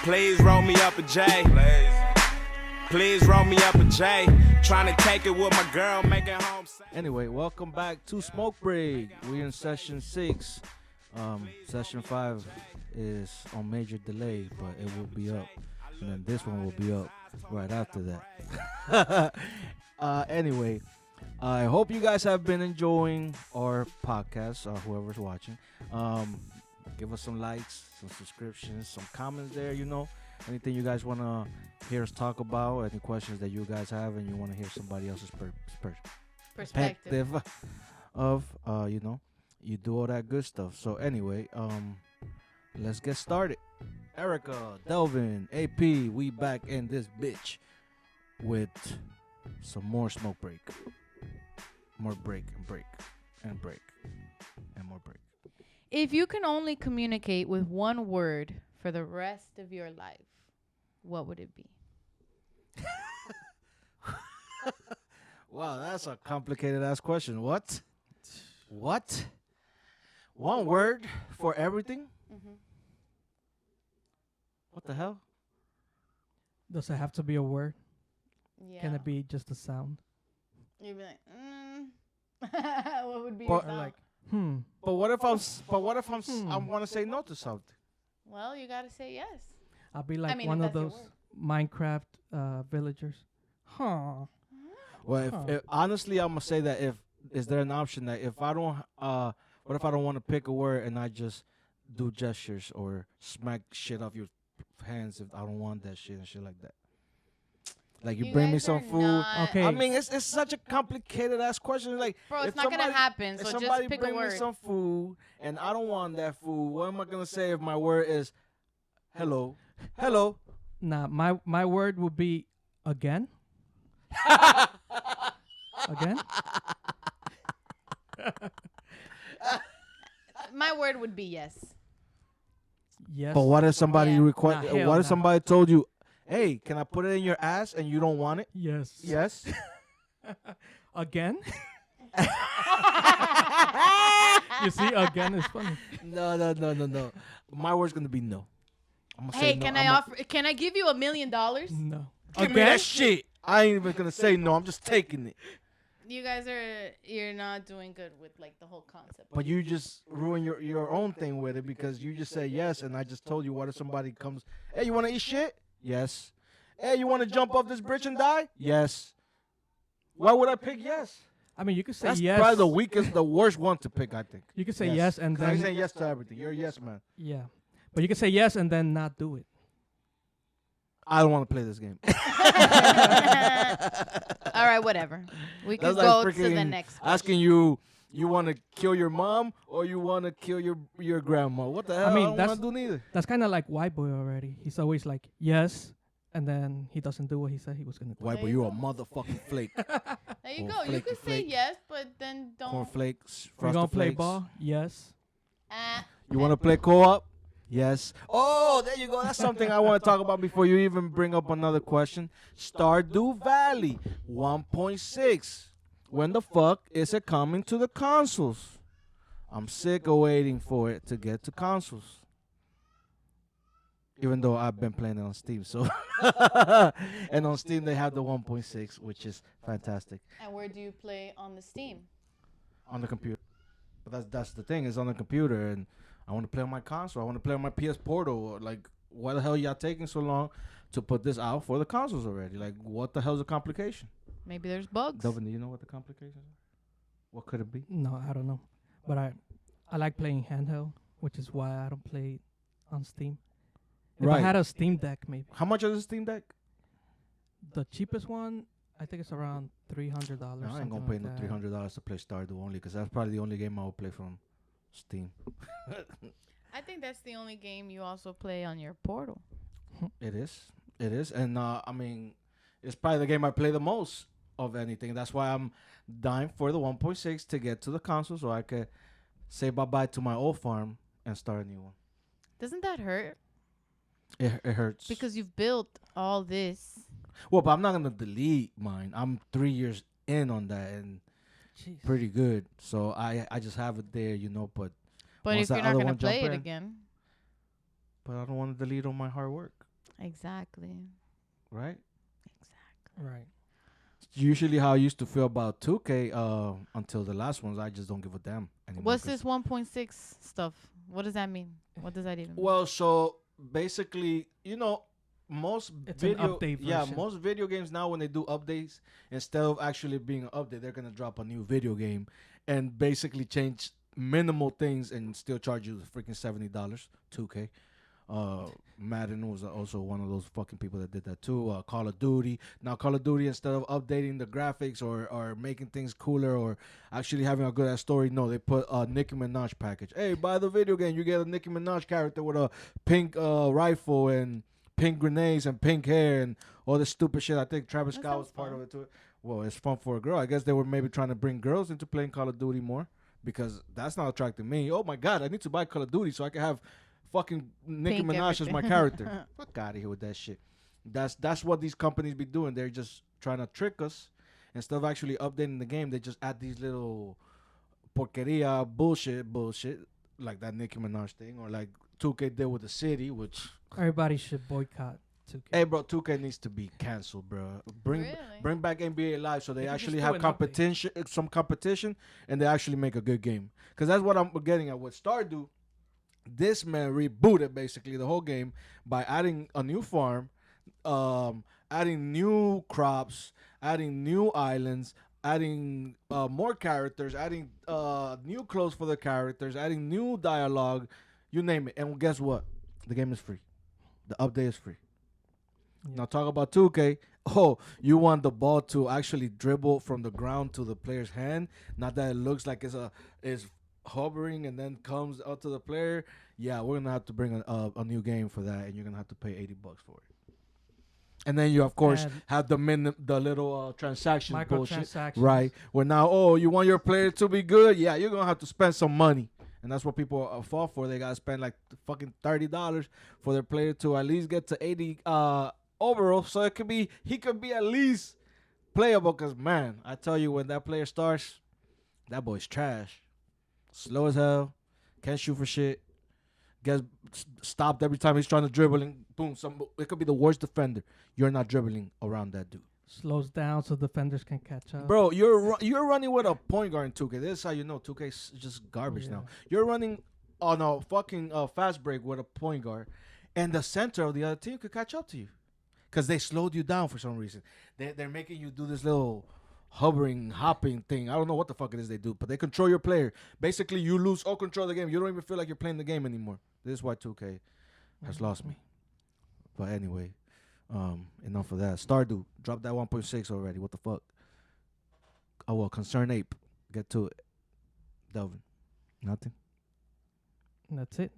Please roll me up a J. Please roll me up a J. Trying to take it with my girl, make it home safe. Anyway, welcome back to Smoke Break. We're in session 6. Session 5 is on major delay, but it will be up. And then this one will be up right after that. Anyway, I hope you guys have been enjoying our podcast, or whoever's watching. Give us some likes, some subscriptions, some comments there, Anything you guys want to hear us talk about, any questions that you guys have, and you want to hear somebody else's perspective of, you do all that good stuff. So anyway, let's get started. Erica, Delvin, AP, we back in this bitch with some more smoke break. More break and break and break and more break. If you can only communicate with one word for the rest of your life, what would it be? Wow, that's a complicated ass question. What? One word for everything? Mm-hmm. What the hell? Does it have to be a word? Yeah. Can it be just a sound? You'd be like, what would be Or your sound? like, But what if I want to say no to something? Well, you gotta say yes. I'll be like mean, one if of that's those your Minecraft villagers. Huh. Well, if honestly, I'm gonna say that is there an option that if I don't what if I don't want to pick a word and I just do gestures or smack shit off your hands if I don't want that shit and shit like that? Like you bring me guys some are food. not- Okay. I mean, it's such a complicated ass question. Like, Bro, if it's not gonna somebody- happen. if So somebody just pick bring a me word. some food and I don't want that food, what am I gonna say if my word is hello? Hello. Nah, my word would be again. Again? My word would be yes. Yes. But what if somebody Yeah. request? Nah, hell What if nah. somebody told you, "Hey, can I put it in your ass?" and you don't want it? Yes. Yes. Again? You see, again is funny. No. My word's gonna be no. I'm gonna Hey, say no. can I offer? Can I give you $1 million? No. Give me that shit. I ain't even gonna say no. I'm just taking it. You guys you're not doing good with like the whole concept. But you just ruin your own thing with it because you just say yes, and I just told you what if somebody comes, hey, you want to eat shit? Yes. Hey, you want to jump off this bridge and die? Yes. Why would I pick yes? I mean, you could say That's yes. probably the worst one to pick, I think. You could say yes and 'Cause I'm then saying yes to everything. You're a yes man. yeah, but you could say yes and then not do it. I don't want to play this game. All right, whatever. We can That's go like to the freaking next. asking you want to kill your mom or you want to kill your grandma? What the hell? I mean, don't want to do neither. That's kind of like White Boy already. He's always like yes, and then he doesn't do what he said he was gonna do. Why, There but you you're a go. motherfucking flake. There you Or go. You flaky could say flake. yes, but then don't. Cornflakes, We're gonna Frosted play Flakes. ball. Yes. You want to play co-op? Yes. Oh, there you go. That's something I want to talk about before you even bring up another question. Stardew Valley 1.6. When the fuck is it coming to the consoles? I'm sick of waiting for it to get to consoles. Even though I've been playing it on Steam, so and on Steam they have the 1.6, which is fantastic And where do you play on the Steam? on the computer. But that's the thing, is on the computer, and I want to play on my console. I want to play on my PS Portal. Like, why the hell y'all taking so long to put this out for the consoles already? Like, what the hell's the complication? Maybe there's bugs. Delvin, do you know what the complications are? What could it be? No, I don't know, but I like playing handheld, which is why I don't play on Steam. If I Right. had a Steam Deck, maybe How much is the Steam Deck? the cheapest one, I think it's around $300. No, I ain't gonna pay no $300 to play Stardew only, because that's probably the only game I will play from Steam. I think that's the only game you also play on your Portal. It is, and I mean, it's probably the game I play the most of anything. That's why I'm dying for the 1.6 to get to the console so I could say bye-bye to my old farm and start a new one. Doesn't that hurt? It hurts. Because you've built all this. Well, but I'm not going to delete mine. I'm 3 years in on that and Jeez. pretty good. So I just have it there, but But Once if you're that not other going to one jump play it in. again. I don't want to delete all my hard work. Exactly. right? Exactly. Right. Usually how I used to feel about 2K until the last ones. I just don't give a damn anymore. What's this 1.6 stuff? What does that mean? What does that even mean? Well, so basically, most It's an video update yeah, version. most video games now when they do updates, instead of actually being an update, they're gonna drop a new video game and basically change minimal things and still charge you the freaking $70. 2K. Madden was also one of those fucking people that did that too. Call of Duty. Now Call of Duty, instead of updating the graphics or making things cooler or actually having a good ass story, no, they put a Nicki Minaj package. Hey, buy the video game, you get a Nicki Minaj character with a pink rifle and pink grenades and pink hair and all this stupid shit. I think Travis That Scott was sounds part fun. of it too. Well, it's fun for a girl. I guess they were maybe trying to bring girls into playing Call of Duty more because that's not attracting me. Oh my god, I need to buy Call of Duty so I can have fucking Nicki Pink Minaj as my everything. character. Fuck out of here with that shit. That's what these companies be doing. They're just trying to trick us. Instead of actually updating the game, they just add these little porqueria bullshit like that Nicki Minaj thing or like 2K did with the city, which Everybody should boycott 2K. hey bro, 2K needs to be canceled, bro. Really? Bring back NBA Live so they They can actually just have do an update. competition, some competition, and they actually make a good game. Because that's what I'm getting at with Stardew. This man rebooted basically the whole game by adding a new farm, adding new crops, adding new islands, adding more characters, adding new clothes for the characters, adding new dialogue, you name it. And guess what? The game is free. The update is free. Yeah. Now talk about 2K. Oh, you want the ball to actually dribble from the ground to the player's hand, not that it looks like it's hovering and then comes out to the player. Yeah, we're gonna have to bring a new game for that, and you're gonna have to pay $80 for it. And then you of course And have the little transaction bullshit, microtransactions. right? Where now, oh, you want your player to be good? Yeah, you're gonna have to spend some money, and that's what people fall for. They gotta spend like fucking $30 for their player to at least get to 80 overall, so he could be at least playable. Cause man, I tell you, when that player starts, that boy's trash. Slow as hell, can't shoot for shit. Gets stopped every time he's trying to dribble, and boom, it could be the worst defender. You're not dribbling around that dude, Slows down so defenders can catch up. bro. You're running with a point guard in 2K. This is how you know 2K is just garbage now. You're running on a fucking fast break with a point guard, and the center of the other team could catch up to you, cause they slowed you down for some reason. They're making you do this little hopping thing. I don't know what the fuck it is they do, but they control your player. Basically, you lose all control of the game. You don't even feel like you're playing the game anymore. This is why 2K has lost me. But anyway, enough of that. Stardew, drop that 1.6 already. What the fuck? Oh well, Concern Ape. Get to it. Delvin. Nothing. And that's it.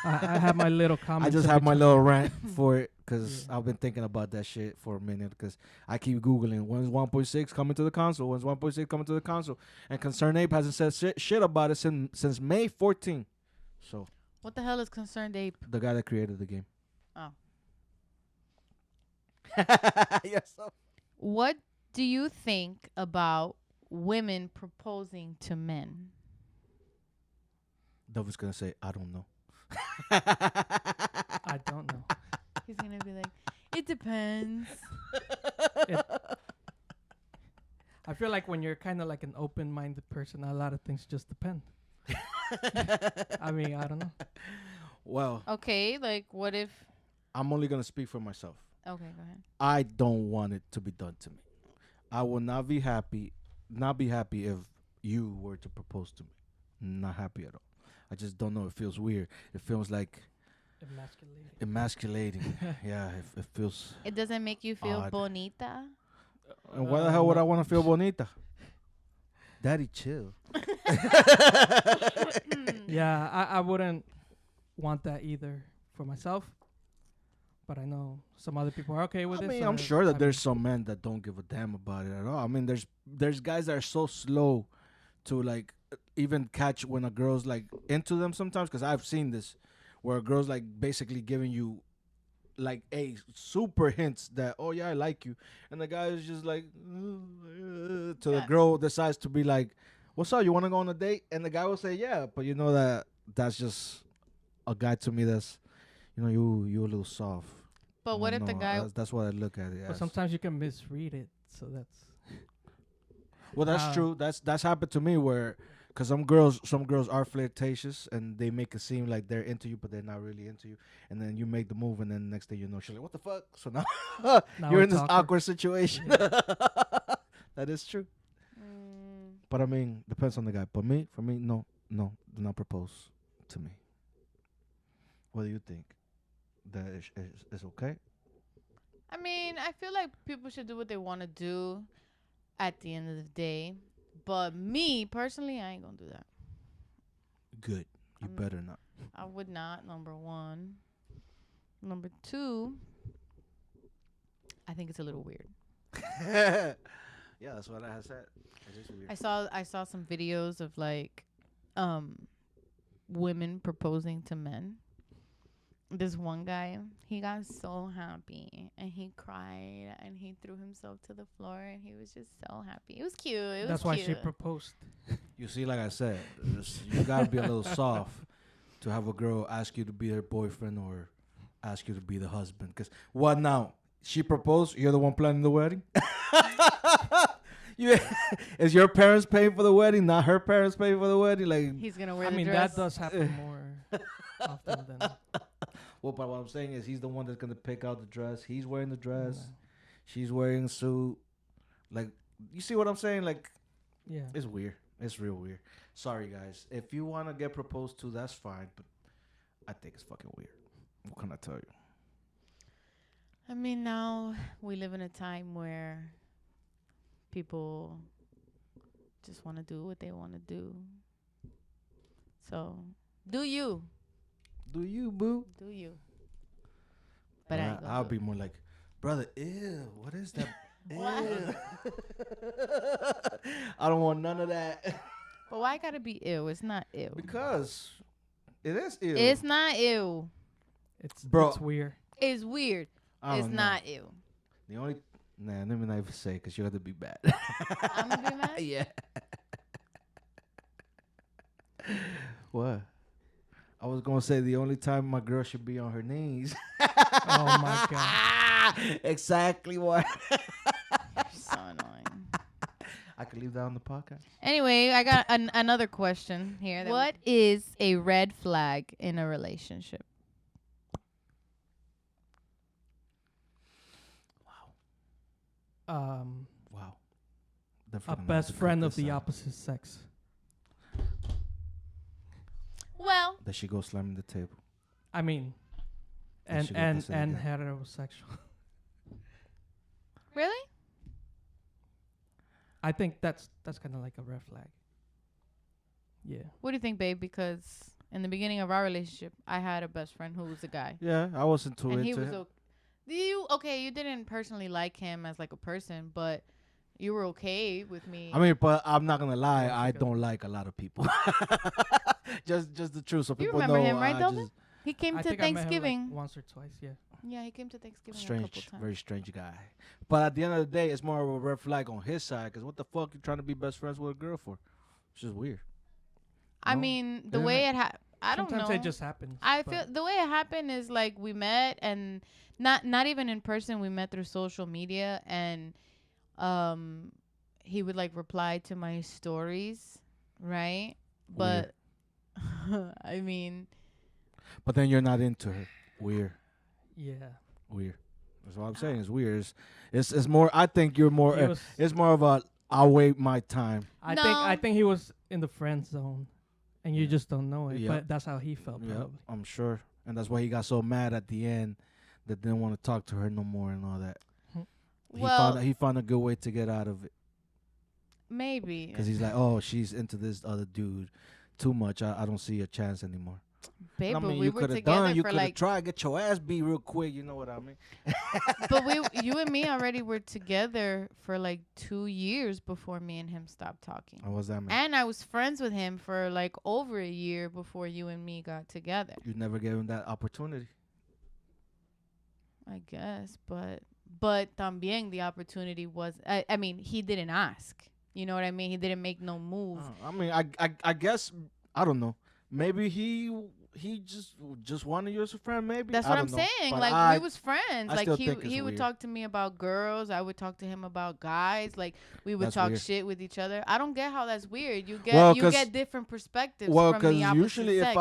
I have my little comment. I just have my little rant for it because I've been thinking about that shit for a minute because I keep Googling when's 1.6 coming to the console? When's 1.6 coming to the console? And Concern Ape hasn't said shit about it since May 14. So, What the hell is Concerned Ape? the guy that created the game. Oh. Yes. So. What do you think about women proposing to men? Delvin's going to say, I don't know. I don't know. He's going to be like, it depends. I feel like when you're kind of like an open-minded person, a lot of things just depend. I mean, I don't know. Well, Okay, like what if... I'm only going to speak for myself. Okay, go ahead. I don't want it to be done to me. I will not be happy if you were to propose to me. Not happy at all. I just don't know. It feels weird. It feels like emasculating. Yeah, it feels. It doesn't make you feel Odd. bonita? And why the hell would I want to feel bonita? Daddy, chill. Yeah, I wouldn't want that either for myself. But I know some other people are okay with I it. mean, so I'm sure that I there's some men that don't give a damn about it at all. I mean, there's guys that are so slow to like even catch when a girl's like into them sometimes, because I've seen this where a girl's like basically giving you like a super hints that, oh yeah, I like you, and the guy is just like till the girl decides to be like, what's up, you want to go on a date? And the guy will say yeah, but you know that's just a guy to me that's, you know, you a little soft. But what if the guy? That's what I look at it But as. sometimes you can misread it, so that's. Well, that's Wow. true. That's happened to me where, cause some girls are flirtatious and they make it seem like they're into you, but they're not really into you. And then you make the move, and then next thing you know, she's like, "What the fuck?" So now, Now you're in it's this awkward situation. Yeah. That is true. Mm, But I mean, depends on the guy. But for me, no, do not propose to me. What do you think? That is okay? I mean, I feel like people should do what they want to do at the end of the day. But me personally, I ain't gonna do that. Good. You better not. I would not. Number one. Number two. I think it's a little weird. Yeah, that's what I had said. It's just weird. I saw some videos of like, women proposing to men. This one guy, he got so happy and he cried and he threw himself to the floor and he was just so happy. It was cute. That's why she proposed. You see, like I said, you gotta be a little soft to have a girl ask you to be her boyfriend or ask you to be the husband. Cause what now? She proposed. You're the one planning the wedding. Is your parents paying for the wedding, not her parents paying for the wedding? Like, He's gonna wear I the mean, dress. that does happen more often than. well, but what I'm saying is, he's the one that's gonna pick out the dress. He's wearing the dress. Yeah. She's wearing a suit. Like, you see what I'm saying? Like, Yeah. it's weird. It's real weird. Sorry, guys. If you wanna get proposed to, that's fine. But I think it's fucking weird. What can I tell you? I mean, now we live in a time where people just want to do what they want to do. So, do you. Do you, boo? Do you. But I ain't gonna I'll do be it. more like, brother, ew, what is that? What? Ew. I don't want none of that. But why gotta be ew? It's not ew. Because it is ew. It's not ew. It's Bro. It's weird. It's weird. I It's don't know. not ew. The only, let me not even say because you're going to be bad. I'm gonna be mad? Yeah. What? I was going to say the only time my girl should be on her knees. Oh my god. Exactly what. You're so annoying. I could leave that on the podcast. Anyway, I got another question here. What is a red flag in a relationship? Wow. A Definitely gonna have best to cut friend of this the out. opposite sex. Well, That she goes slamming the table. I mean, Then and she got and to say and again. heterosexual. really? I think that's kind of like a red flag. Yeah. What do you think, babe? Because in the beginning of our relationship, I had a best friend who was a guy. Yeah, I wasn't too And into he was him. you didn't personally like him as like a person, but you were okay with me. I mean, but I'm not gonna lie, Yeah, I she don't like a lot of people. just the truth, so You people remember know. him, right, I Delvin? just He came I to think I met him, like, Thanksgiving. once or twice. Yeah. Yeah, he came to Thanksgiving a couple strange, times. very strange guy. But at the end of the day, it's more of a red flag on his side. Cause what the fuck you trying to be best friends with a girl for? It's just weird. I No? mean, the Isn't way it? I don't Sometimes know. it just happens. I but feel the way it happened is like we met and not even in person. We met through social media and he would like reply to my stories, right? But I mean, But then you're not into her. Weird. Yeah. Weird. That's what I'm saying. It's weird. It's more. I think you're more. He was- It's more of a. I'll wait my time. I No. think he was in the friend zone, and you just don't know it. Yeah. But that's how he felt. Yeah, Probably. I'm sure. And that's why he got so mad at the end that didn't want to talk to her no more and all that. well, He found a good way to get out of it maybe because he's like, oh, she's into this other dude too much. I don't see a chance anymore. babe, I but mean, we you were could have together done. You for could have like. tried get your ass beat real quick. You know what I mean? But you and me already were together for like 2 years before me and him stopped talking. How was that, man? And I was friends with him for like over a year before you and me got together. You never gave him that opportunity. I guess, but también the opportunity was. I mean, he didn't ask. You know what I mean? He didn't make no move. I mean, I guess I don't know. Maybe he he just wanted you as a friend, maybe. That's I what don't I'm know. saying. But Like we was friends. I Like still think it's he would weird. talk to me about girls. I would talk to him about guys. Like we would That's talk weird. shit with each other. I don't get how that's weird. You get Well, you 'cause- get different perspectives Well, from because the opposite usually sex.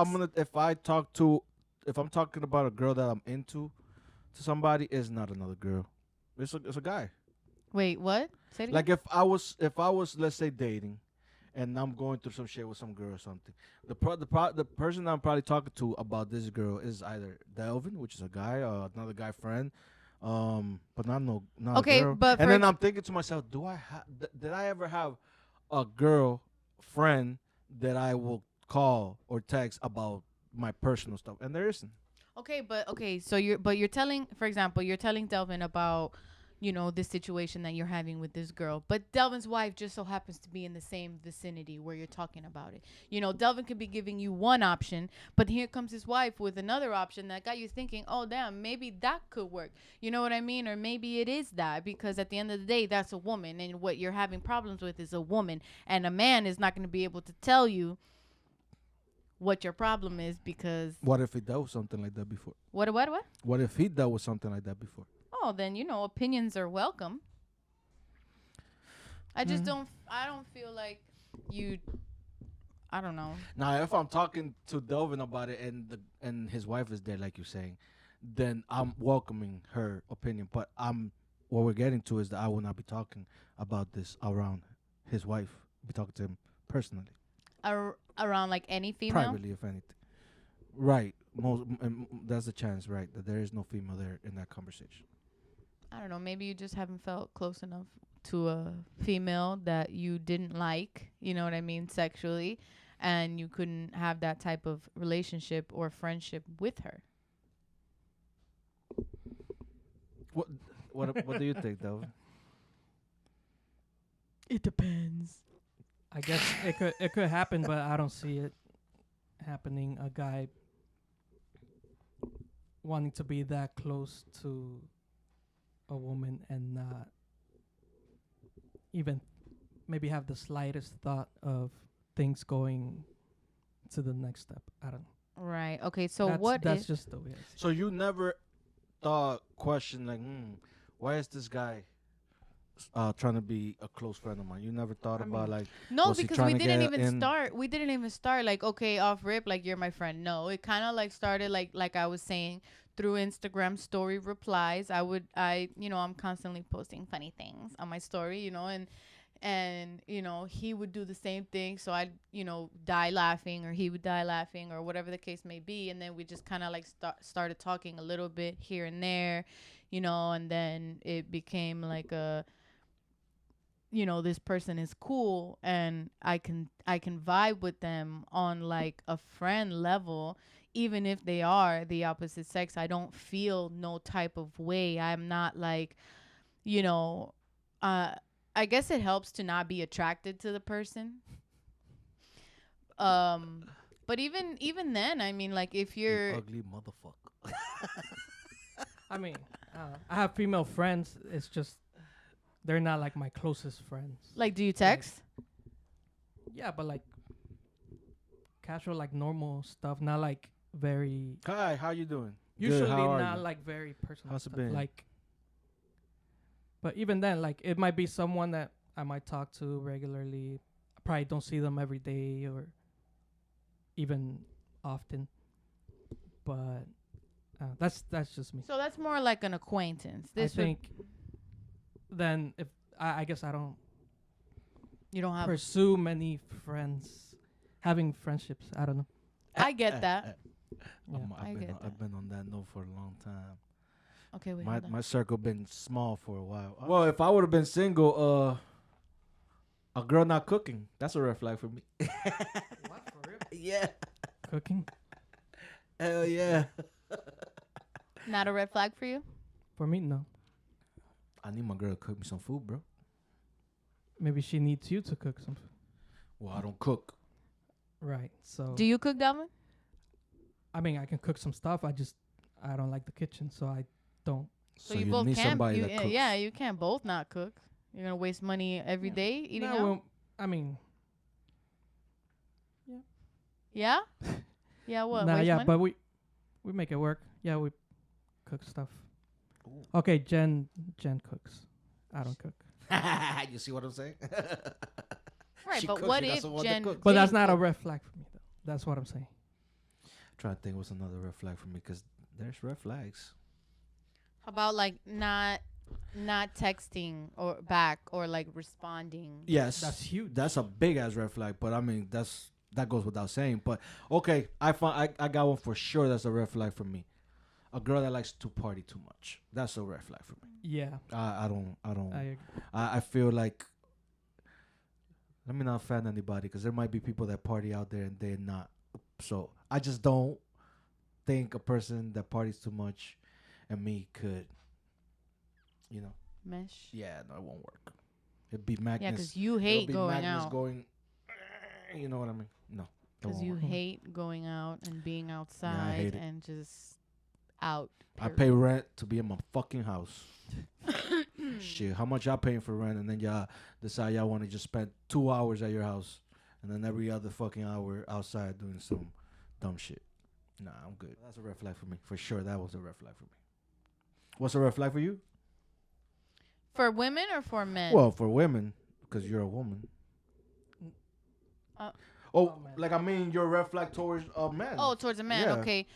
if I'm talking about a girl that I'm into to somebody, it's not another girl. It's a guy. Wait, what? Say it again? Like if I was let's say dating, and I'm going through some shit with some girl or something. The person I'm probably talking to about this girl is either Delvin, which is a guy, or another guy friend, but not Okay, a girl. but And for then I'm thinking to myself, did I ever have a girl friend that I will call or text about my personal stuff? And there isn't. Okay, so you're telling, for example, you're telling Delvin about, this situation that you're having with this girl, but Delvin's wife just so happens to be in the same vicinity where you're talking about it. Delvin could be giving you one option, but here comes his wife with another option that got you thinking, oh damn, maybe that could work. You know what I mean? Or maybe it is that, because at the end of the day, that's a woman, and what you're having problems with is a woman, and a man is not going to be able to tell you what your problem is, because What if he dealt with something like that before? what? What if he dealt with something like that before? Oh, then opinions are welcome. I just I don't feel like you. I don't know. Now, if I'm talking to Delvin about it and his wife is there, like you're saying, then I'm welcoming her opinion. But what we're getting to is that I will not be talking about this around his wife. I'll be talking to him personally, Around like any female. privately, if anything. Right. That's the chance, right? That there is no female there in that conversation. I don't know. Maybe you just haven't felt close enough to a female that you didn't like. You know what I mean, sexually, and you couldn't have that type of relationship or friendship with her. What do you think, Delvin? It depends. I guess it could happen, but I don't see it happening. A guy wanting to be that close to a woman and not even maybe have the slightest thought of things going to the next step. I don't know. Right. Okay. So That's just the way I see it. So you never question like, why is this guy trying to be a close friend of mine? You never thought about like, No, was he because trying we to didn't get even in? start. We didn't even start like, okay, off rip, like you're my friend. No, it kind of like started like I was saying, through Instagram story replies. I'm constantly posting funny things on my story, and he would do the same thing. So I'd, die laughing, or he would die laughing, or whatever the case may be. And then we just kind of like started talking a little bit here and there, and then it became like this person is cool and I can vibe with them on like a friend level, even if they are the opposite sex. I don't feel no type of way. I'm not like, I guess it helps to not be attracted to the person. But even then, I mean, like if you're You ugly motherfucker. I mean, I have female friends. It's just they're not like my closest friends. like, do you text? Yeah, but like casual, like normal stuff, not like very. Hi, how you doing? Usually Good, how are not you? like very personal How's it stuff. been? Like, but even then, like it might be someone that I might talk to regularly. I probably don't see them every day or even often. But that's just me. So that's more like an acquaintance. I This would, think. Then if I guess I don't you don't have. pursue many friends, having friendships. I don't know. I get that. Yeah. I get that. I've been on that note for a long time. Okay, wait. hold on. My circle been small for a while. Well, if I would have been single, a girl not cooking, that's a red flag for me. What, for real? Yeah. Cooking Hell yeah. Not a red flag for you? for me, no. I need my girl to cook me some food, bro. Maybe she needs you to cook something. Well, I don't cook. Right. So Do you cook, Delvin? I mean, I can cook some stuff. I don't like the kitchen, so I don't. So you both need can't. somebody that cooks. Yeah, you can't both not cook. You're gonna waste money every day eating No, out. well, I mean, Yeah. Yeah, what? Nah, waste yeah, money? but we make it work. Yeah, we cook stuff. Okay, Jen cooks. I don't cook. You see what I'm saying? Right, She but cooks, what she got if someone that Jen? cooks. But that's didn't not a cook? red flag for me, though. That's what I'm saying. Trying to think what's another red flag for me because there's red flags. How about like not texting or back or like responding? Yes, That's huge. That's a big ass red flag. But I mean, that goes without saying. But okay, I got one for sure. That's a red flag for me. A girl that likes to party too much. That's a red flag for me. Yeah, I don't. I agree. I feel like. Let me not offend anybody because there might be people that party out there and they're not. So I just don't think a person that parties too much and me could, Mesh. yeah, no, it won't work. It'd be madness. Yeah, because you It'll hate be going madness out. going, you know what I mean? No. it Because won't you work. hate going out and being outside hate it. and just out. I pay rent to be in my fucking house. Shit, how much y'all paying for rent? And then y'all decide y'all want to just spend 2 hours at your house, and then every other fucking hour outside doing some dumb shit. Nah, I'm good. That's a red flag for me. For sure, that was a red flag for me. What's a red flag for you? For women or for men? Well, for women, because you're a woman. Uh, oh, like I mean, your red flag towards a man. Oh, towards a man. Yeah. Okay.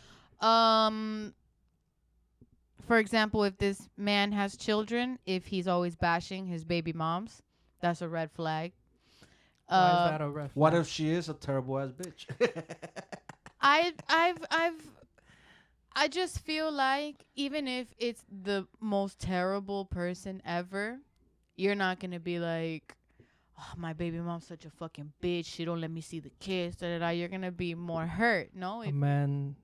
For example, if this man has children, if he's always bashing his baby moms, that's a red flag. Why is that a red flag? What if she is a terrible ass bitch? I just feel like even if it's the most terrible person ever, you're not gonna be like, oh, my baby mom's such a fucking bitch. She don't let me see the kids. Da, da, da. You're gonna be more hurt, no? A man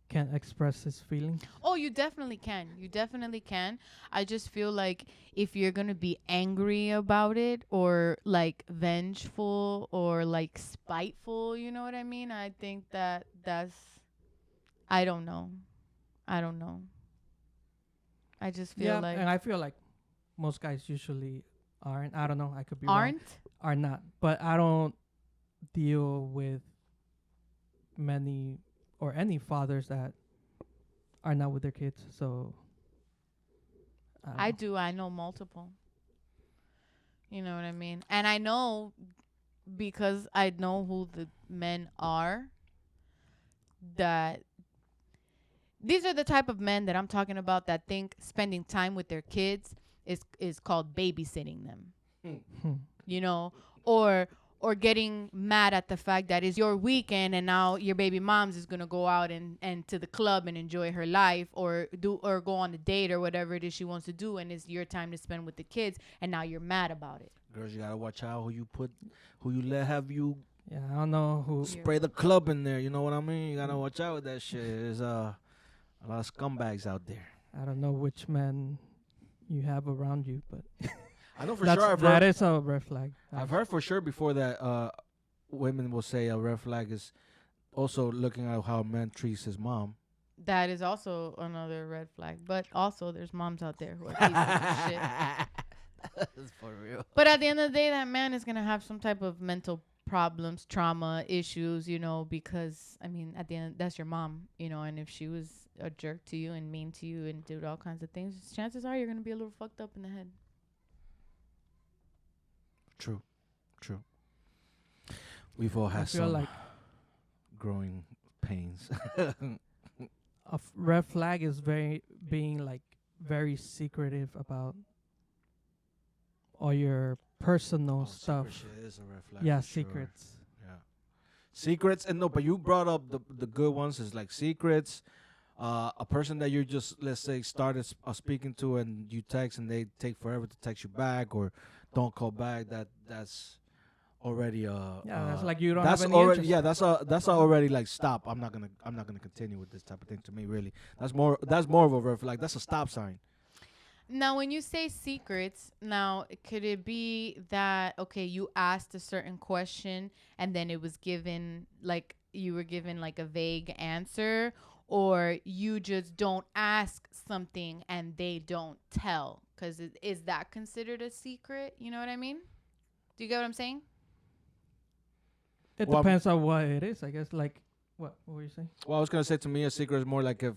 can't express his feelings? Oh, you definitely can. You definitely can. I just feel like if you're going to be angry about it or like vengeful or like spiteful, you know what I mean? I think that's I don't know. I just feel like and I feel like most guys usually aren't. I don't know. I could be aren't. Wrong. Are not. But I don't deal with many or any fathers that are not with their kids. So I do. I know multiple. You know what I mean? And I know because I know who the men are that these are the type of men that I'm talking about that think spending time with their kids is called babysitting them. You know, or getting mad at the fact that it's your weekend and now your baby mom's is going to go out and to the club and enjoy her life or go on a date or whatever it is she wants to do, and it's your time to spend with the kids, and now you're mad about it. Girls, you gotta watch out who you let have you yeah, I don't know who. spray the club in there. You know what I mean? You gotta watch out with that shit. There's a lot of scumbags out there. I don't know which man you have around you, but I know for that's, sure. that is a red flag. I've heard for sure before that women will say a red flag is also looking at how a man treats his mom. That is also another red flag. But also there's moms out there who are pieces of shit. That's for real. But at the end of the day, that man is going to have some type of mental problems, trauma, issues, you know, because, I mean, at the end, that's your mom, you know, and if she was a jerk to you and mean to you and did all kinds of things, chances are you're going to be a little fucked up in the head. True. We've all had feel some like growing pains. a red flag is being very secretive about all your personal stuff. Secret shit is a red flag. Yeah, for sure. secrets. Yeah, secrets and no, but you brought up the good ones is like secrets. A person that you just let's say started speaking to and you text and they take forever to text you back or don't call back. That's already That's like you don't that's have any already interest. that's already like stop. I'm not gonna continue with this type of thing. To me, really, that's more of a red flag. That's a stop sign. Now, when you say secrets, now, could it be that, okay, you asked a certain question and then it was given, like, you were given, like, a vague answer, or you just don't ask something and they don't tell? Because is that considered a secret? You know what I mean? Do you get what I'm saying? It Well, depends on what it is, I guess. Like, What were you saying? Well, I was gonna say, to me, a secret is more like if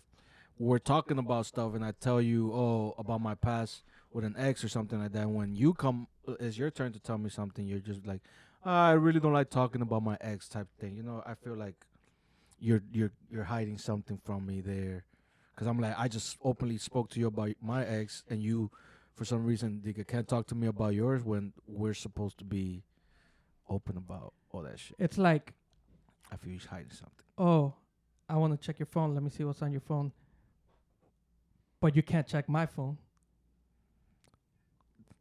we're talking about stuff and I tell you, oh, about my past with an ex or something like that. When you come, it's your turn to tell me something. You're just like, I really don't like talking about my ex type thing. You know, I feel like you're hiding something from me there, because I'm like, I just openly spoke to you about my ex, and you, for some reason, nigga, can't talk to me about yours when we're supposed to be open about all that shit. It's like, I feel he's hiding something. oh, I want to check your phone. Let me see what's on your phone. But you can't check my phone.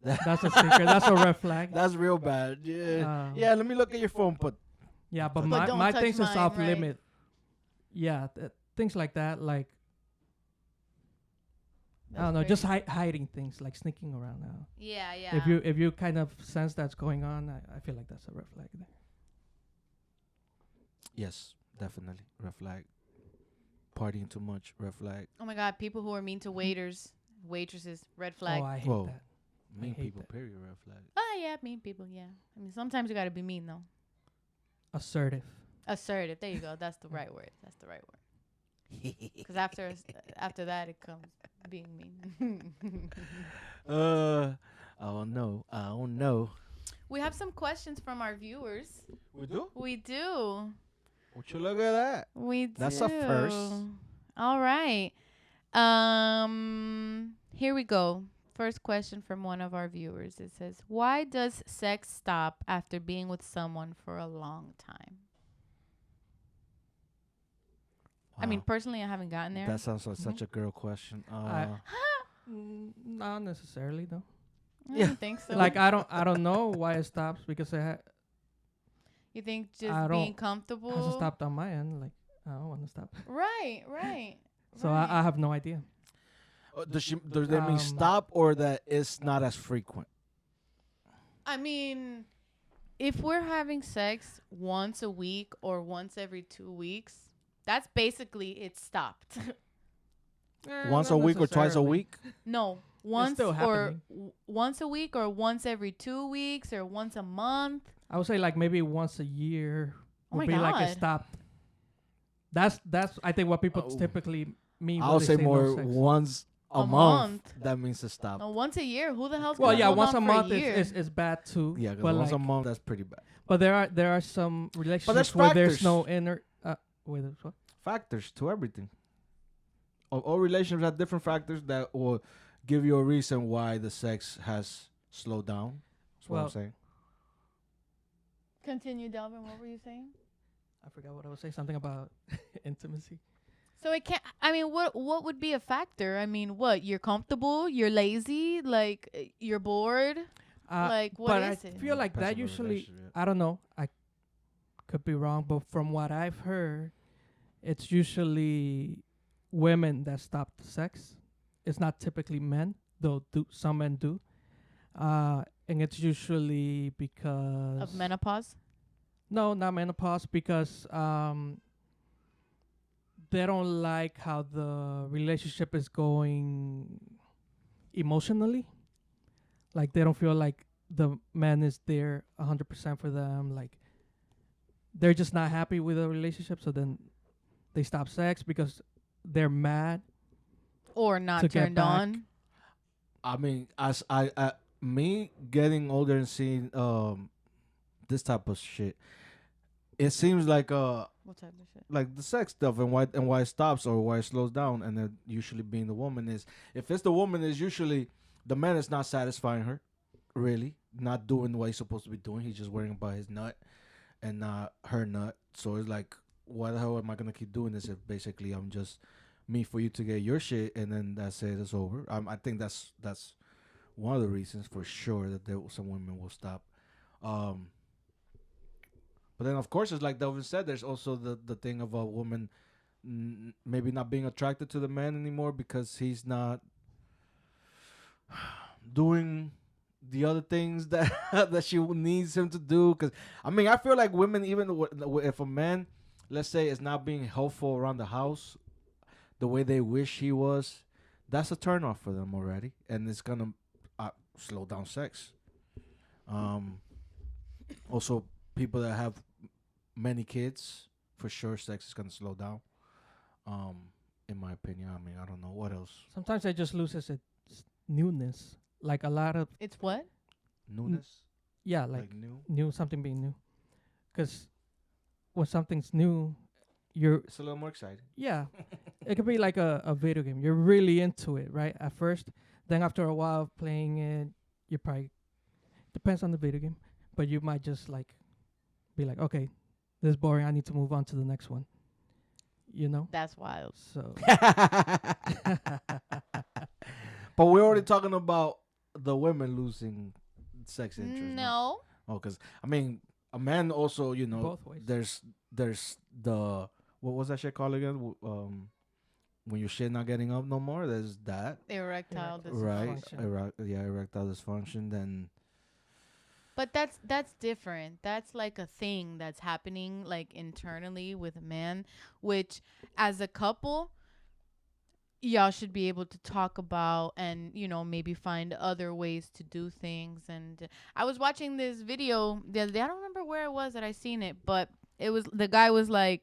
That's a secret. That's a red flag. That's real bad. Yeah. Yeah, Let me look at your phone, but Yeah, but But don't my touch things is mine, off right? limit. Yeah, things like that. Like, I don't know, just hiding things, like sneaking around now. Yeah, yeah. If you kind of sense that's going on, I feel like that's a red flag there. yes, definitely red flag. Partying too much, red flag. Oh my God, people who are mean to waiters, waitresses, red flag. Oh, I hate Whoa. that. Mean hate people, that. period, red flag. Oh yeah, mean people. Yeah. I mean, sometimes you gotta be mean though. Assertive. Assertive. There you go. That's the right word. That's the right word. Because after that, it comes being mean. Oh no, I don't know. We have some questions from our viewers. We do? We do. Would you look at that? We do. That's a first. All right. Here we go. First question from one of our viewers. It says, "Why does sex stop after being with someone for a long time?" I mean, Wow. personally, I haven't gotten there. That sounds like such a girl question. Not necessarily though. I Yeah. don't think so. Like I don't know why it stops, because it You think I just being don't- comfortable? hasn't stopped on my end. Like I don't want to stop. Right, right. So right. I have no idea. Does that mean stop, or that it's not as frequent? I mean, if we're having sex once a week or once every 2 weeks, that's basically it stopped. Once Not a week or twice a necessarily. week? No, once still or happening. once a week or once every 2 weeks or once a month. I would say like maybe once a year Oh would my be like God. it stopped. That's I think what people Oh. typically mean. I when would they say no more sex. once a A month. month. That means to stop. No, once a year. Who the hell's Well, gonna yeah, hold once on a for month year? is bad too. Yeah, because but once a like- month, that's pretty bad. But there are some relationships where there's no inner. Wait, what? Factors to everything. All relationships have different factors that will give you a reason why the sex has slowed down. That's what I'm Well- saying. Continue, Delvin. What were you saying? I forgot what I was saying. Something about intimacy. So it can't. I mean, what would be a factor? I mean, what? You're comfortable. You're lazy. Like you're bored. Like, what but is I it? feel like Depends that on the usually. relationship. I don't know. I could be wrong, but from what I've heard, it's usually women that stop the sex. It's not typically men, though. Some men do, and it's usually because Of menopause. No, not menopause, because they don't like how the relationship is going emotionally. Like they don't feel like the man is there 100% for them. Like they're just not happy with the relationship, so then they stop sex because they're mad. Or not To get turned back. on. I mean, as me getting older and seeing this type of shit, it seems like What type of shit? like the sex stuff and why it stops or why it slows down, and then usually being the woman is, if it's the woman, is usually the man is not satisfying her, really not doing what he's supposed to be doing. He's just worrying about his nut and not her nut. So it's like, why the hell am I gonna keep doing this if basically I'm just me for you to get your shit and then that's it, it's over. I think that's one of the reasons for sure that some women will stop. But then, of course, it's like Delvin said, there's also the thing of a woman maybe not being attracted to the man anymore because he's not doing the other things that that she needs him to do. Because, I mean, I feel like women, even if a man, let's say, is not being helpful around the house the way they wish he was, that's a turnoff for them already. And it's going to slow down sex. Also, people that have many kids for sure sex is gonna slow down. In my opinion, I mean, I don't know what else. Sometimes it just loses its newness. Like a lot of It's what? Newness, yeah, like new. new something being new. Because when something's new, you're It's a little more exciting. yeah. It could be like a video game. You're really into it, right? At first, then after a while of playing it, you probably depends on the video game, but you might just like be like, okay, this is boring. I need to move on to the next one. You know. That's wild. So But we're already talking about the women losing sex interest. No. Oh, because I mean, a man also, both ways. there's the what was that shit called again? When your shit not getting up no more, there's that. Erectile Erectile Right. dysfunction. Erectile dysfunction. Then But that's different. That's like a thing that's happening like internally with a man, which as a couple y'all should be able to talk about and maybe find other ways to do things. And I was watching this video the other day. I don't remember where it was that I seen it, but the guy was like,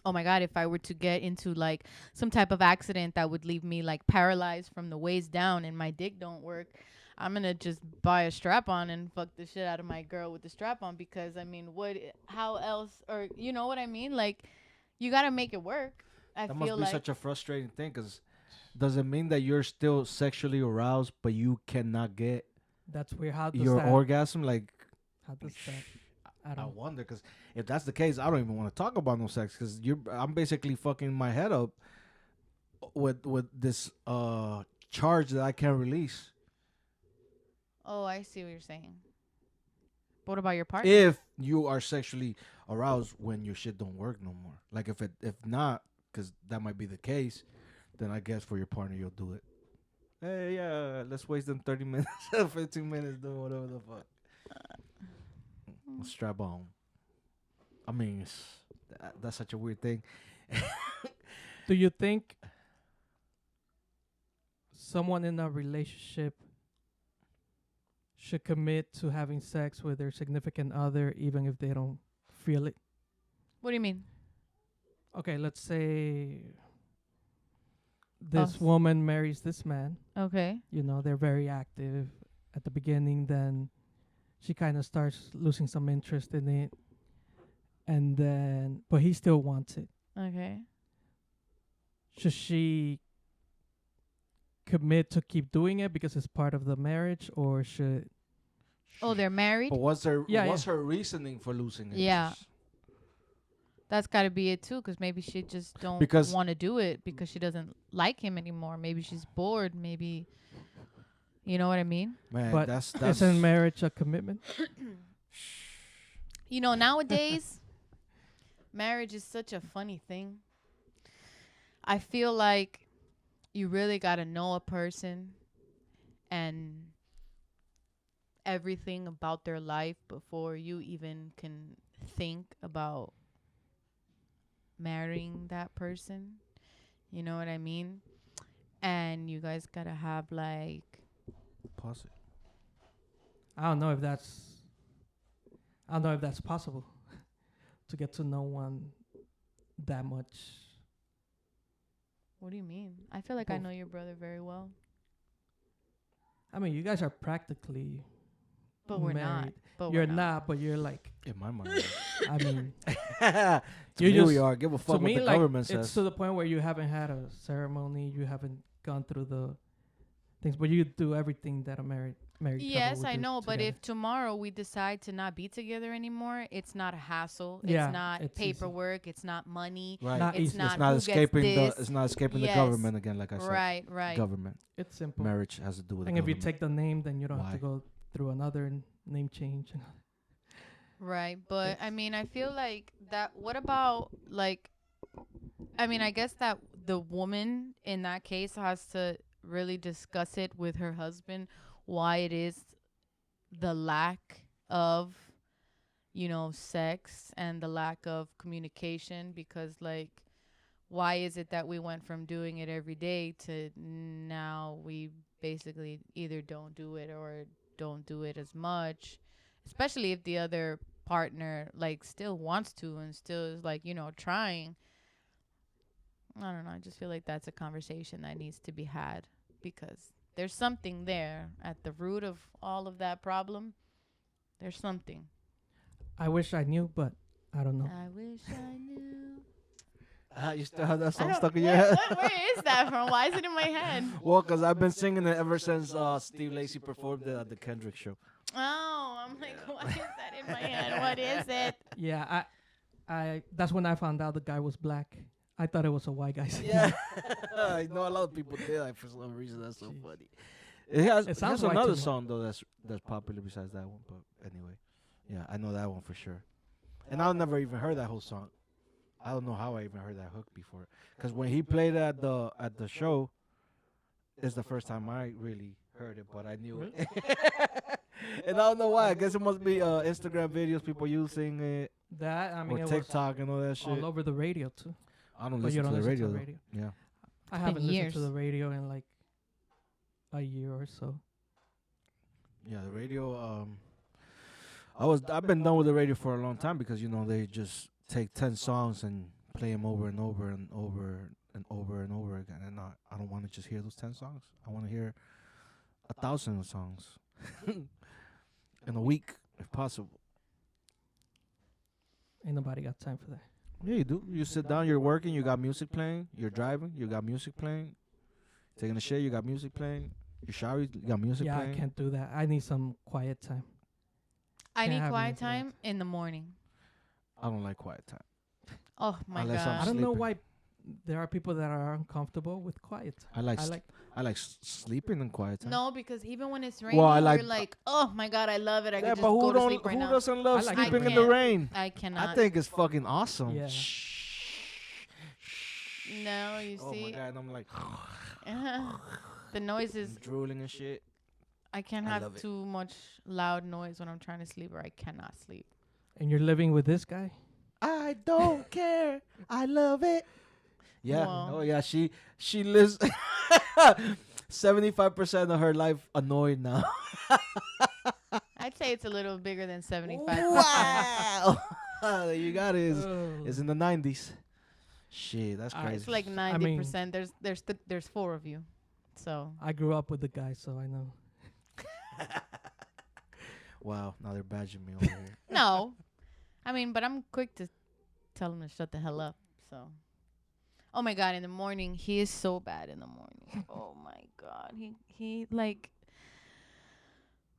oh my God, if I were to get into like some type of accident that would leave me like paralyzed from the waist down and my dick don't work, I'm gonna just buy a strap on and fuck the shit out of my girl with the strap on, because I mean, how else, or you know what I mean? Like, you gotta make it work. I that feel must be like such a frustrating thing. Because does it mean that you're still sexually aroused, but you cannot get That's weird. How does your that? orgasm? Like, How does that? I I don't. wonder, because if that's the case, I don't even want to talk about no sex, because I'm basically fucking my head up with this charge that I can't release. oh, I see what you're saying. But what about your partner? If you are sexually aroused when your shit don't work no more, like if not, because that might be the case, then I guess for your partner you'll do it. Hey, yeah, let's waste them 30 minutes, 15 minutes doing whatever the fuck. Strap on. I mean, that's such a weird thing. Do you think someone in a relationship should commit to having sex with their significant other even if they don't feel it? What do you mean? Okay, let's say this Us. woman marries this man. Okay. They're very active at the beginning, then she kind of starts losing some interest in it, and then but he still wants it. Okay. Should she commit to keep doing it because it's part of the marriage, or should Oh, they're married? But what's her Yeah, her reasoning for losing interest? Yeah. That's got to be it too, because maybe she just don't Because- want to do it because she doesn't like him anymore. Maybe she's bored. Maybe, you know what I mean? Man, But that's isn't marriage a commitment? Nowadays, marriage is such a funny thing. I feel like you really got to know a person and everything about their life before you even can think about marrying that person. You know what I mean? And you guys got to have like, Pause it. I don't know if that's possible to get to know one that much. what do you mean? I feel like I Both. know your brother very well, I mean, you guys are practically but we're not. married. But You're we're not, but you're like, In my mind. I mean, To You me, we just- are. Give a to fuck what me, the like, government it's says. to the point where you haven't had a ceremony, you haven't gone through the things, but you do everything that a married couple Yes, would I do know, but together. if tomorrow we decide to not be together anymore, it's not a hassle. Yeah, It's not it's easy. paperwork. It's not money. Right. Not It's easy. not It's not who gets escaping this. the. It's not escaping Yes. the government again. Like I said, Right, right. government. It's simple. Marriage has to do with. And the if you government. take the name, then you don't have to Why? go through another name change. Right, but I Yes. mean, I feel like that. What about like? I mean, I guess that the woman in that case has to really discuss it with her husband, why it is the lack of, sex and the lack of communication, because like, why is it that we went from doing it every day to now we basically either don't do it or don't do it as much, especially if the other partner like still wants to and still is like, you know, trying. I don't know. I just feel like that's a conversation that needs to be had because there's something there at the root of all of that problem. There's something. I wish I knew, but I don't know. I wish I knew. You still have that I song don't- stuck in your head? where is that from? Why is it in my head? Well, because I've been singing it ever since Steve Lacy performed it at the Kendrick show. Oh, I'm like, what is that in my head? What is it? Yeah, I that's when I found out the guy was black. I thought it was a white guy. Yeah, I know a lot of people did that for some reason. That's so Jeez. funny. It has sounds white another to me. song though that's popular besides that one. But anyway, yeah, I know that one for sure. And I've never even heard that whole song. I don't know how I even heard that hook before. Because when he played at the show, it's the first time I really heard it, but I knew it. And I don't know why. I guess it must be Instagram videos, people using it, That I mean, or it TikTok and all that was shit. all over the radio too. I don't But you listen to don't the listen radio. to the though. radio. Yeah. I been haven't listened years. to the radio in like a year or so. Yeah, the radio. I've been done with the radio for a long time because they just take 10 songs and play them over and over and over and over and over again. And I don't want to just hear those 10 songs. I want to hear 1,000 songs in a week, if possible. Ain't nobody got time for that. Yeah, you do. You sit down, you're working, you got music playing. You're driving, you got music playing. Taking a shit, you got music playing. You shower, you got music Yeah, playing. I can't do that. I need some quiet time. I Can't need have quiet music like time in the morning. I don't like quiet time. Oh my Unless I'm god. I don't know sleeping. why there are people that are uncomfortable with quiet time. I like I s- like I like sleeping in quiet time. No, because even when it's raining, Well, I like- you're like, oh my god, I love it. I Yeah, could just but go to sleep right who now. doesn't love I like sleeping the in the rain. rain? I cannot. I think it's fucking awesome. Yeah. No, you Oh my see, god, I'm like the noises. drooling and shit. I can't I have love it. too much loud noise when I'm trying to sleep, or I cannot sleep. and you're living with this guy. I don't care. I love it. Yeah. Wow. Oh yeah. She lives 75% of her life annoyed now. I'd say it's a little bigger than 75%. Wow. You got it. Oh. It's in the 90s. Shit, that's Ah, crazy. It's like 90%. There's four of you, so I grew up with the guy, so I know. Wow. Now they're badging me over here. no. I mean, but I'm quick to tell him to shut the hell up. So, oh my god, in the morning he is so bad. In the morning, oh my god, he like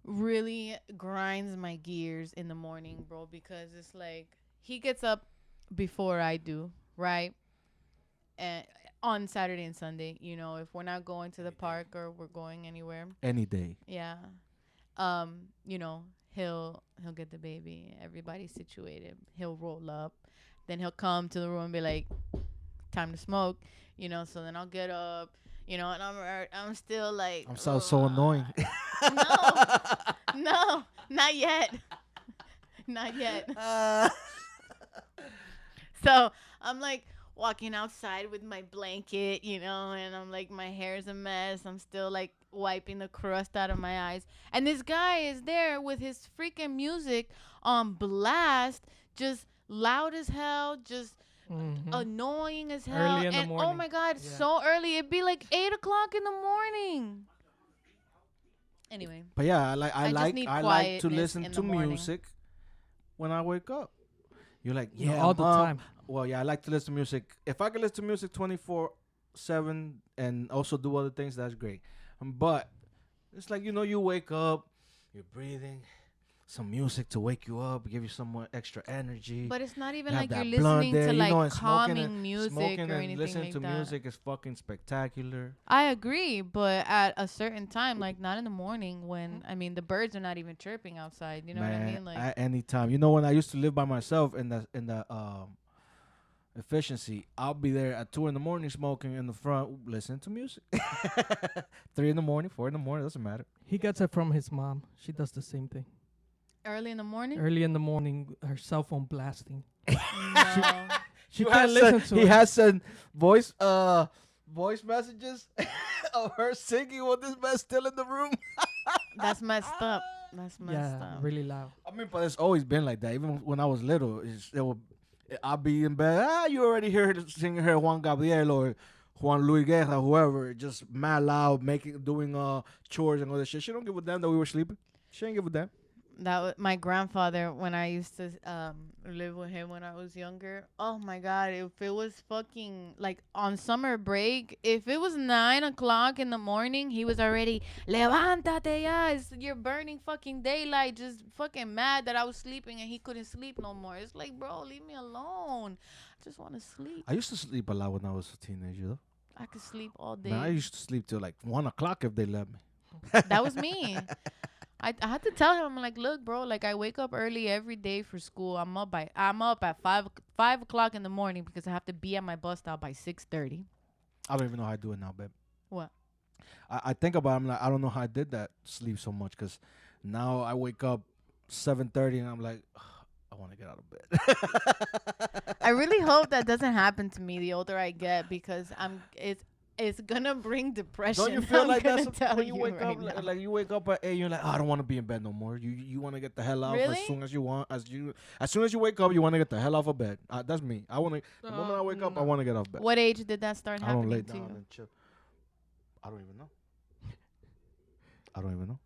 really grinds my gears in the morning, bro. Because it's like he gets up before I do, right? And on Saturday and Sunday, if we're not going to the park or we're going anywhere, Any day. yeah. He'll get the baby. Everybody's situated. He'll roll up. Then he'll come to the room and be like, time to smoke. So then I'll get up, and I'm still like, I'm so annoying. No, not yet. Not yet. So I'm like walking outside with my blanket, and I'm like, my hair's a mess. I'm still like wiping the crust out of my eyes. And this guy is there with his freaking music on blast, just loud as hell, just annoying as hell. Early in the and oh morning. my God, Yeah. so early. It'd be like 8 o'clock in the morning. Anyway. But yeah, I just need I like to quietness listen in to the morning. music when I wake up. You're like, No, yeah, all the Mom. time. Well, yeah, I like to listen to music. If I can listen to music 24/7 and also do other things, that's great. But it's like, you wake up, you're breathing, some music to wake you up, give you some more extra energy. But it's not even You have like you're that blunt listening there, to like and smoking calming music smoking or and anything listening like to that. music is fucking spectacular. I agree, but at a certain time, like not in the morning when the birds are not even chirping outside. You know what I mean? Like at any time. When I used to live by myself in the efficiency, I'll be there at 2 a.m. smoking in the front, listening to music. 3 a.m, 4 a.m, doesn't matter. He gets it from his mom. She does the same thing. early in the morning. Early in the morning, her cell phone blasting. No. She can't listen to He it. has sent voice messages of her singing when this man's still in the room. That's messed up. That's messed Yeah, up. really loud. I mean, but it's always been like that. Even when I was little, I'll be in bed. You already heard singing her Juan Gabriel or Juan Luis Guerra, whoever, just mad loud, doing chores and all that shit. She don't give a damn that we were sleeping. She ain't give a damn. That was my grandfather when I used to live with him when I was younger. Oh my god, if it was fucking like on summer break, if it was 9 o'clock in the morning, he was already levántate ya. You're burning fucking daylight, just fucking mad that I was sleeping and he couldn't sleep no more. It's like, bro, leave me alone. I just want to sleep. I used to sleep a lot when I was a teenager, though. I could sleep all day. Man, I used to sleep till like 1 o'clock if they let me. That was me. I had to tell him, I'm like, look, bro, like I wake up early every day for school. I'm up at 5 o'clock in the morning because I have to be at my bus stop by 6:30. I don't even know how I do it now, babe. What? I think about it, I'm like, I don't know how I did that sleep so much because now I wake up 7:30 and I'm like, I want to get out of bed. I really hope that doesn't happen to me the older I get because it's gonna bring depression. Don't you feel I'm like gonna that tell when you wake right up? now. Like you wake up at 8, you're like, oh, I don't want to be in bed no more. You want to get the hell out Really? as soon as you want. As soon as you wake up, you want to get the hell off of bed. That's me. I want to. The moment I wake up, I want to get off bed. What age did that start I don't happening lay to down you? and chill. I don't even know. I don't even know.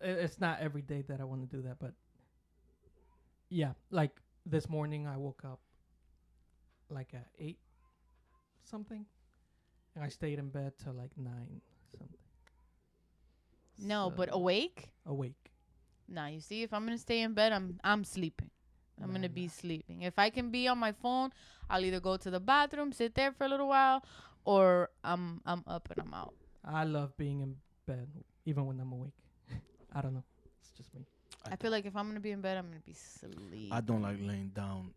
It's not every day that I want to do that, but yeah, like this morning I woke up like at 8 something, and I stayed in bed till like 9 something. No, but So, awake? awake. Nah, you see, if I'm gonna stay in bed, I'm sleeping. I'm gonna be sleeping. If I can be on my phone, I'll either go to the bathroom, sit there for a little while, or I'm up and I'm out. I love being in bed even when I'm awake. I don't know. It's just me. I feel like if I'm gonna be in bed, I'm gonna be sleeping. I don't like laying down.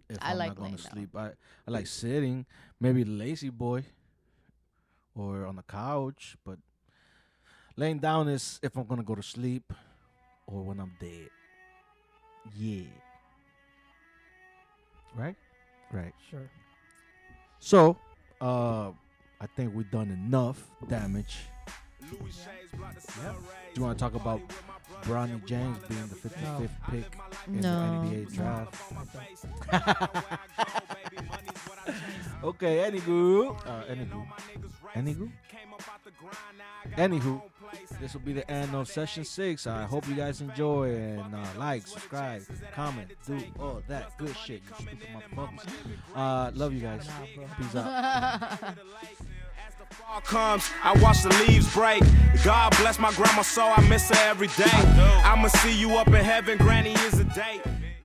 If I I'm like not going laying to down. sleep, I like sitting, maybe lazy boy, or on the couch. But laying down is if I'm gonna go to sleep, or when I'm dead. Yeah. Right. Sure. So, I think we've done enough damage. Do you want to talk about Bronny James being the 55th pick in No. the NBA draft? Okay, anywho, this will be the end of session 6. I hope you guys enjoy and like, subscribe, comment, do all that good shit. You stupid motherfuckers. Love you guys. Peace out. Fall comes, I watch the leaves break. God bless my grandma, so I miss her every day. I'ma see you up in heaven, granny is a date.